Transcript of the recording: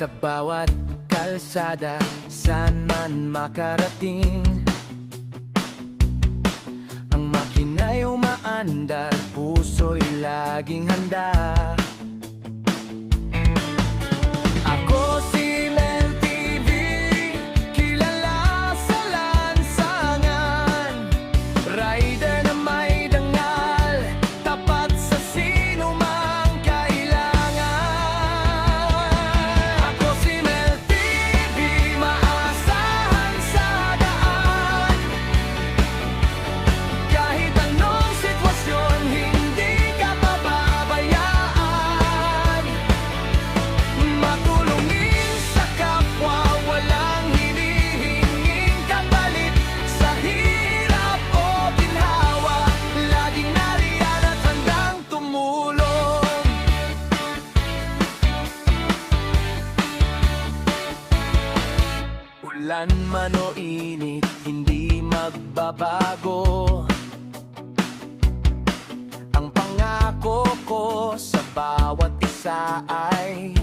Sa bawat kalsada, saan man makarating, ang makina'y umaandar, puso'y laging handa. Ako si Mel TV, kilala sa lansangan, rider na may dangal, tapat sa sino mang kailangan. Ako si Mel TV, maasahan sa daan, kahit anong sitwasyon, hindi ka pababayaan. Matulungin sa kapwa, walang hinihinging kapalit. Sa hirap o ginhawa, laging nariyan at handang tumulong. Ulan man o init, hindi magbabago ang pangako ko sa bawat isa ay